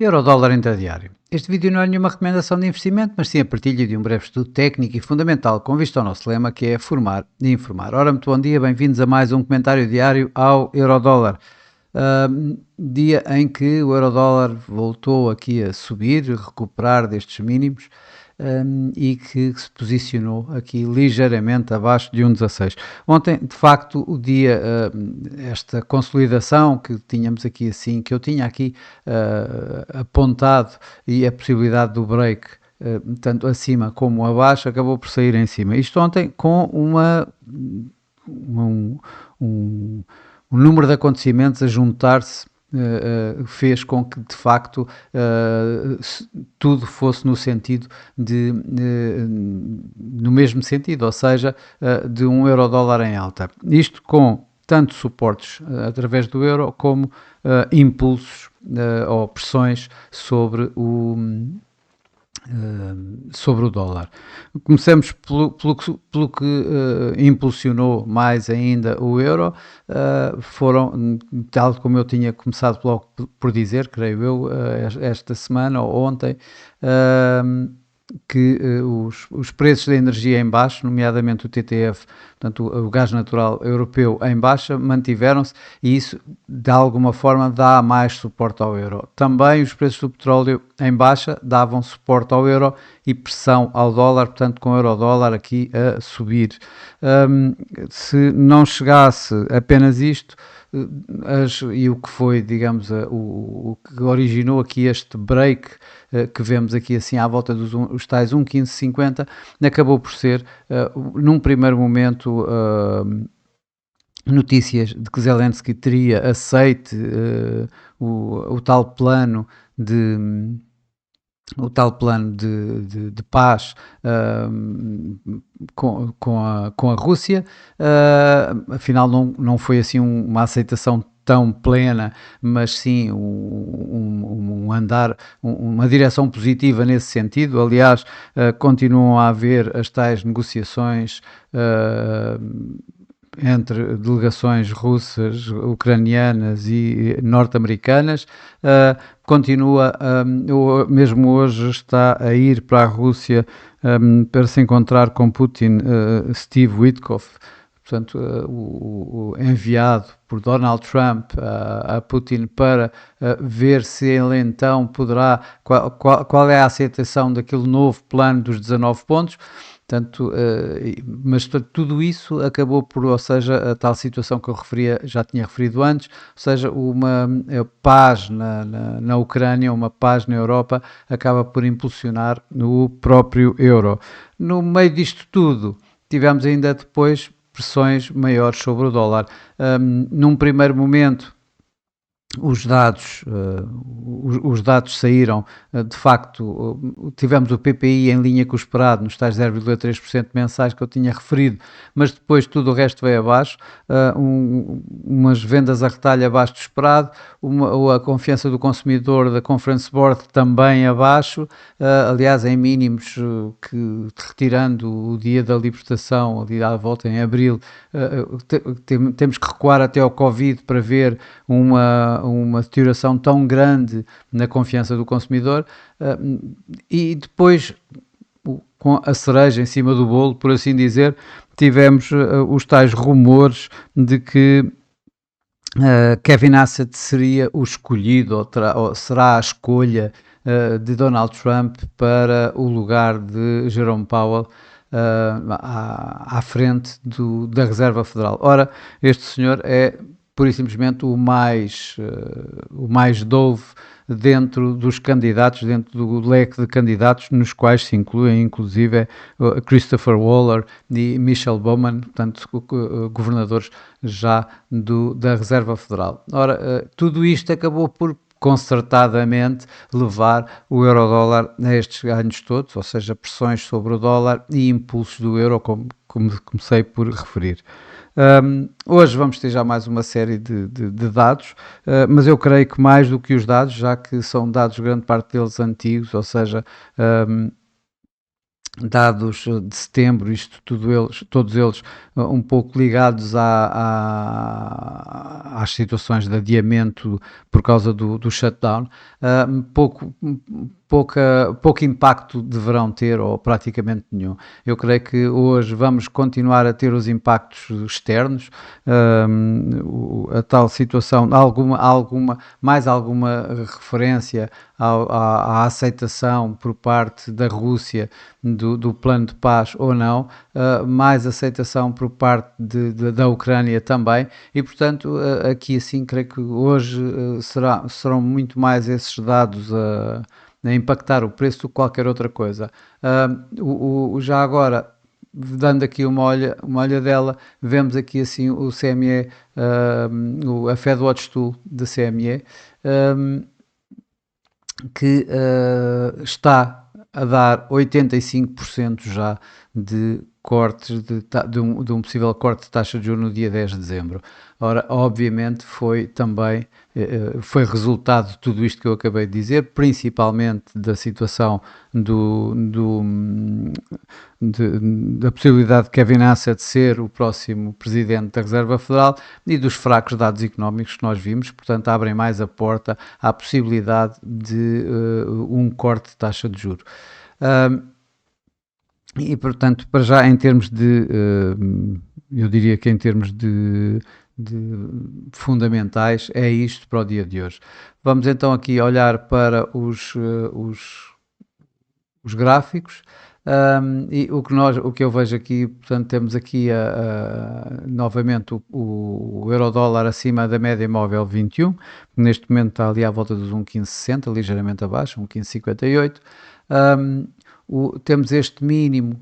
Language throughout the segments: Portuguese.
Eurodólar intradiário. Este vídeo não é nenhuma recomendação de investimento, mas sim a partilha de um breve estudo técnico e fundamental com vista ao nosso lema, que é formar e informar. Ora, muito bom dia, bem-vindos a mais um comentário diário ao Eurodólar. Dia em que o Eurodólar voltou aqui a subir, recuperar destes mínimos, e que se posicionou aqui ligeiramente abaixo de 1,16. Ontem, de facto, o dia, esta consolidação que tínhamos aqui assim, que eu tinha aqui apontado, e a possibilidade do break, tanto acima como abaixo, acabou por sair em cima. Isto ontem com um, um, um número de acontecimentos a juntar-se, fez com que de facto tudo fosse no sentido no mesmo sentido, ou seja, de um euro-dólar em alta. Isto com tanto suportes através do euro como impulsos ou pressões sobre o dólar. Começamos pelo que impulsionou mais ainda o euro, foram, tal como eu tinha começado logo por dizer, creio eu, esta semana ou ontem, que os preços da energia em baixo, nomeadamente o TTF, portanto o gás natural europeu em baixa, mantiveram-se, e isso de alguma forma dá mais suporte ao euro. Também os preços do petróleo em baixa davam suporte ao euro e pressão ao dólar, portanto com o euro-dólar aqui a subir. Se não chegasse apenas isto, e o que foi, digamos, o que originou aqui este break que vemos aqui assim à volta dos os tais 1,1550, acabou por ser, num primeiro momento, notícias de que Zelensky teria aceite o tal plano de paz com a Rússia. Afinal não foi assim uma aceitação tão plena, mas sim uma direção positiva nesse sentido. Aliás, continuam a haver as tais negociações entre delegações russas, ucranianas e norte-americanas. Continua, mesmo hoje está a ir para a Rússia para se encontrar com Putin, Steve Witkoff, portanto, o enviado por Donald Trump a Putin, para ver se ele então poderá, qual é a aceitação daquele novo plano dos 19 pontos. Portanto, mas tudo isso acabou por, ou seja, a tal situação que eu já tinha referido antes, ou seja, uma paz na Ucrânia, uma paz na Europa, acaba por impulsionar o próprio euro. No meio disto tudo, tivemos ainda depois pressões maiores sobre o dólar. Num primeiro momento, os dados saíram, de facto, tivemos o PPI em linha com o esperado, nos tais 0,3% mensais que eu tinha referido, mas depois tudo o resto veio abaixo, umas vendas a retalho abaixo do esperado, a confiança do consumidor da Conference Board também abaixo, aliás em mínimos, que retirando o dia da libertação, ali à volta em abril, temos que recuar até ao Covid para ver uma deterioração tão grande na confiança do consumidor, e depois, com a cereja em cima do bolo, por assim dizer, tivemos os tais rumores de que Kevin Hassett seria o escolhido, ou será a escolha de Donald Trump para o lugar de Jerome Powell à frente da Reserva Federal. Ora, este senhor é pura e simplesmente o mais dove dentro dos candidatos, dentro do leque de candidatos, nos quais se incluem inclusive Christopher Waller e Michelle Bowman, portanto governadores já da Reserva Federal. Ora, tudo isto acabou por concertadamente levar o euro-dólar a estes ganhos todos, ou seja, pressões sobre o dólar e impulsos do euro, como comecei por referir. Hoje vamos ter já mais uma série de dados, mas eu creio que mais do que os dados, já que são dados, grande parte deles antigos, ou seja, dados de setembro, isto tudo eles, todos eles um pouco ligados às situações de adiamento por causa do shutdown, pouco impacto deverão ter, ou praticamente nenhum. Eu creio que hoje vamos continuar a ter os impactos externos, a tal situação, mais alguma referência à aceitação por parte da Rússia do plano de paz ou não, mais aceitação por parte da Ucrânia também, e portanto aqui assim creio que hoje serão muito mais esses dados a impactar o preço do que qualquer outra coisa. Já agora, dando aqui uma olhadela, vemos aqui assim o CME, a FedWatch Tool da CME, que está a dar 85% já de cortes de um possível corte de taxa de juros no dia 10 de dezembro. Ora, obviamente foi também foi resultado de tudo isto que eu acabei de dizer, principalmente da situação da possibilidade de Kevin Hassett ser o próximo presidente da Reserva Federal e dos fracos dados económicos que nós vimos, portanto abrem mais a porta à possibilidade de um corte de taxa de juros. E portanto, para já em termos eu diria que em termos de fundamentais é isto para o dia de hoje. Vamos então aqui olhar para os gráficos. E o que eu vejo aqui, portanto, temos aqui novamente o euro-dólar acima da média móvel 21, que neste momento está ali à volta dos 1,1560, ligeiramente abaixo, 1,1558. Temos este mínimo,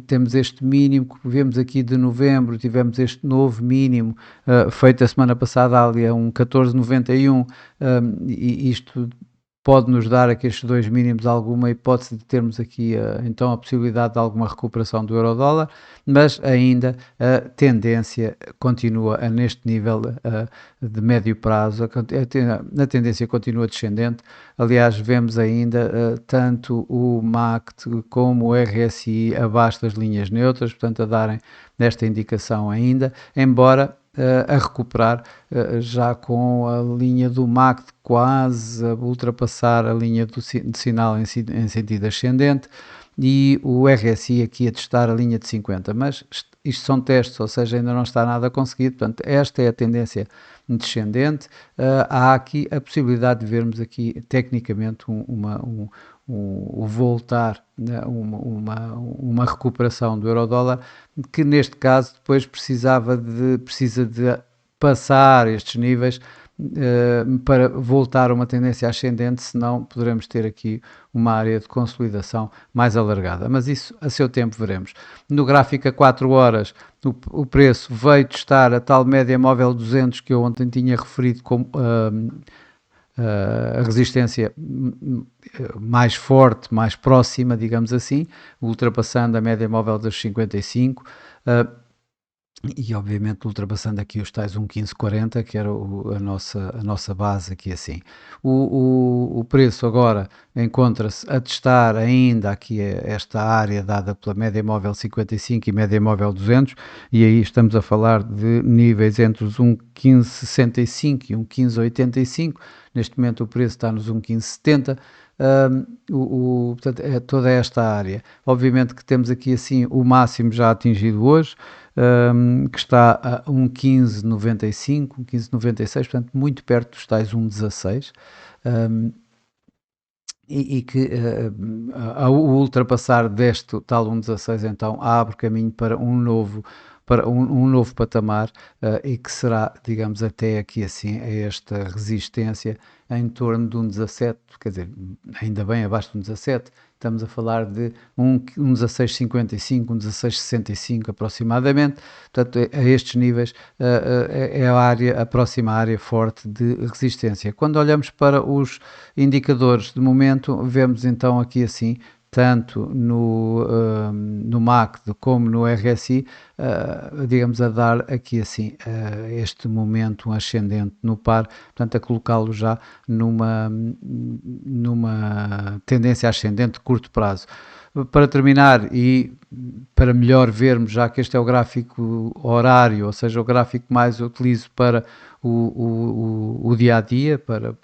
temos este mínimo que vemos aqui de novembro, tivemos este novo mínimo feito a semana passada ali a 1,1491, e isto pode nos dar aqui estes dois mínimos alguma hipótese de termos aqui então a possibilidade de alguma recuperação do euro-dólar, mas ainda a tendência continua neste nível de médio prazo, a tendência continua descendente. Aliás, vemos ainda tanto o MACD como o RSI abaixo das linhas neutras, portanto a darem esta indicação ainda, embora a recuperar, já com a linha do MACD quase a ultrapassar a linha de sinal em sentido ascendente, e o RSI aqui a testar a linha de 50, mas isto são testes, ou seja, ainda não está nada conseguido, portanto esta é a tendência descendente. Há aqui a possibilidade de vermos aqui tecnicamente o voltar, né, uma recuperação do euro-dólar, que neste caso depois precisa de passar estes níveis para voltar a uma tendência ascendente, senão poderemos ter aqui uma área de consolidação mais alargada, mas isso a seu tempo veremos. No gráfico a 4 horas, o preço veio testar a tal média móvel 200 que eu ontem tinha referido como a resistência mais forte, mais próxima, digamos assim, ultrapassando a média móvel dos 55, e obviamente ultrapassando aqui os tais 1,1540, que era a nossa base aqui assim. O preço agora encontra-se a testar ainda aqui esta área dada pela média móvel 55 e média móvel 200, e aí estamos a falar de níveis entre os 1,1565 e 1,1585. Neste momento o preço está nos 1,1570. Portanto, é toda esta área. Obviamente que temos aqui assim o máximo já atingido hoje, que está a 1,1595, 1,1596, portanto muito perto dos tais 1,16, e que ao ultrapassar deste tal 1,16 então abre caminho para um novo patamar, e que será, digamos, até aqui assim, a esta resistência em torno de um 17, quer dizer, ainda bem abaixo de um 17, estamos a falar de um 16,55, um 16,65 aproximadamente, portanto a estes níveis é a próxima área forte de resistência. Quando olhamos para os indicadores de momento, vemos então aqui assim tanto no MACD como no RSI, digamos, a dar aqui assim este momento ascendente no par, portanto a colocá-lo já numa tendência ascendente de curto prazo. Para terminar e para melhor vermos, já que este é o gráfico horário, ou seja, o gráfico que mais eu utilizo para o dia a dia, para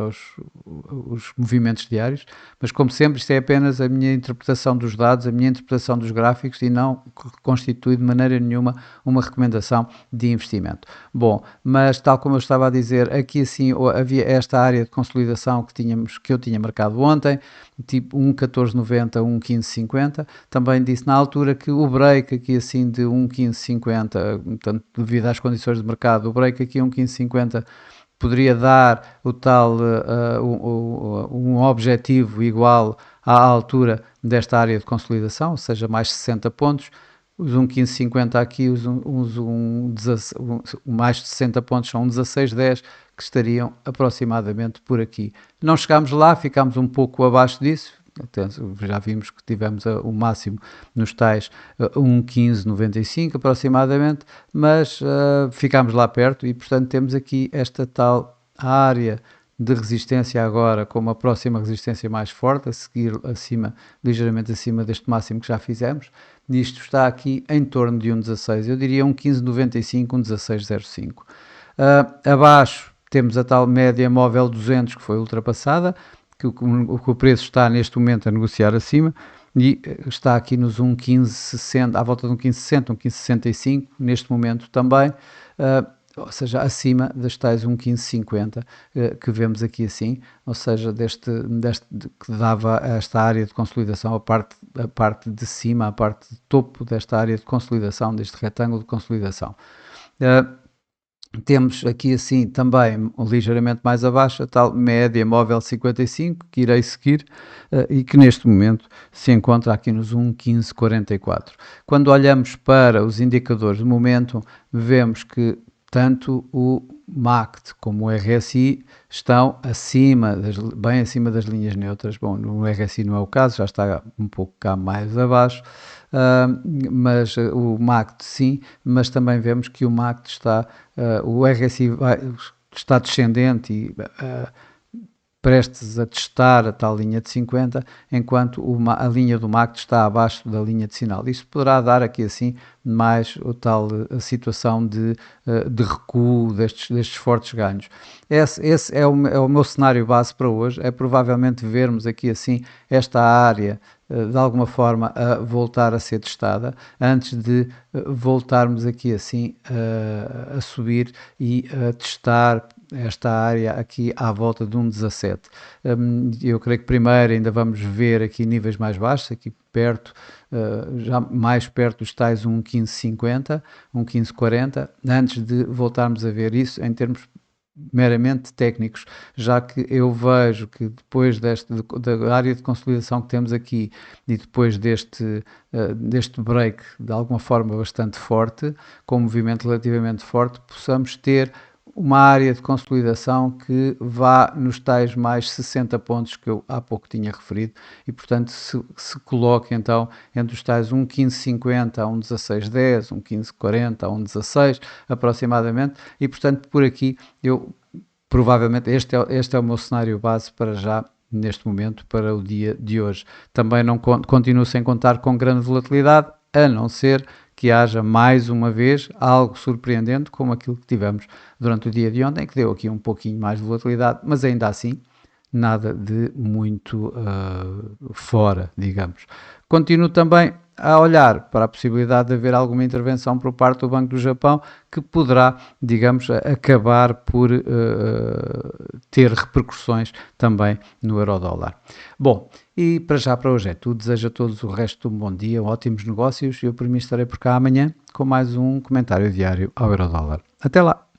os movimentos diários, mas como sempre, isto é apenas a minha interpretação dos dados, a minha interpretação dos gráficos e não constitui de maneira nenhuma uma recomendação de investimento. Bom, mas tal como eu estava a dizer, aqui assim havia esta área de consolidação que eu tinha marcado ontem, tipo 1,1490, 1,1550. Também disse na altura que o break aqui assim de 1,1550, portanto, devido às condições de mercado, o break aqui 1,1550 poderia dar o tal um objetivo igual à altura desta área de consolidação, ou seja, mais 60 pontos. Os 1,1550 aqui, mais de 60 pontos são 16,10 que estariam aproximadamente por aqui. Não chegámos lá, ficámos um pouco abaixo disso, já vimos que tivemos o máximo nos tais 1,1595 aproximadamente, mas ficámos lá perto e portanto temos aqui esta tal área de resistência agora com uma próxima resistência mais forte, a seguir ligeiramente acima deste máximo que já fizemos. Isto está aqui em torno de 1,16, eu diria 1,1595, 1,1605. Abaixo temos a tal média móvel 200 que foi ultrapassada, que o preço está neste momento a negociar acima e está aqui nos 1,1560, à volta de 1,1560, 1,1565 neste momento também, ou seja, acima das tais 1,1550 que vemos aqui assim, ou seja, que dava esta área de consolidação, a parte de cima, a parte de topo desta área de consolidação, deste retângulo de consolidação. Temos aqui assim também ligeiramente mais abaixo a tal média móvel 55 que irei seguir e que neste momento se encontra aqui nos 1,1544. Quando olhamos para os indicadores de momento, vemos que tanto o MACD como o RSI estão bem acima das linhas neutras. Bom, no RSI não é o caso, já está um pouco cá mais abaixo, mas o MACD sim, mas também vemos que o MACD o RSI está descendente e prestes a testar a tal linha de 50, enquanto a linha do MACD está abaixo da linha de sinal. Isto poderá dar aqui assim mais a situação de recuo destes fortes ganhos. Esse é o meu cenário base para hoje, é provavelmente vermos aqui assim esta área de alguma forma a voltar a ser testada, antes de voltarmos aqui assim a subir e a testar esta área aqui à volta de 1,17. Eu creio que primeiro ainda vamos ver aqui níveis mais baixos, aqui perto, já mais perto dos tais 1,1550, 1,1540, antes de voltarmos a ver isso em termos meramente técnicos, já que eu vejo que depois da área de consolidação que temos aqui e depois deste break de alguma forma bastante forte, com um movimento relativamente forte, possamos ter uma área de consolidação que vá nos tais mais 60 pontos que eu há pouco tinha referido e portanto se coloque então entre os tais 1,1550 a 1,1610, 1,1540 a 1,16 aproximadamente e portanto por aqui eu provavelmente este é o meu cenário base para já neste momento para o dia de hoje. Também não continuo sem contar com grande volatilidade, a não ser que haja mais uma vez algo surpreendente como aquilo que tivemos durante o dia de ontem, que deu aqui um pouquinho mais de volatilidade, mas ainda assim nada de muito fora, digamos. Continuo também a olhar para a possibilidade de haver alguma intervenção por parte do Banco do Japão que poderá, digamos, acabar por ter repercussões também no euro-dólar. Bom, e para hoje é tudo. Desejo a todos o resto de um bom dia, ótimos negócios e eu por mim estarei por cá amanhã com mais um comentário diário ao euro-dólar. Até lá!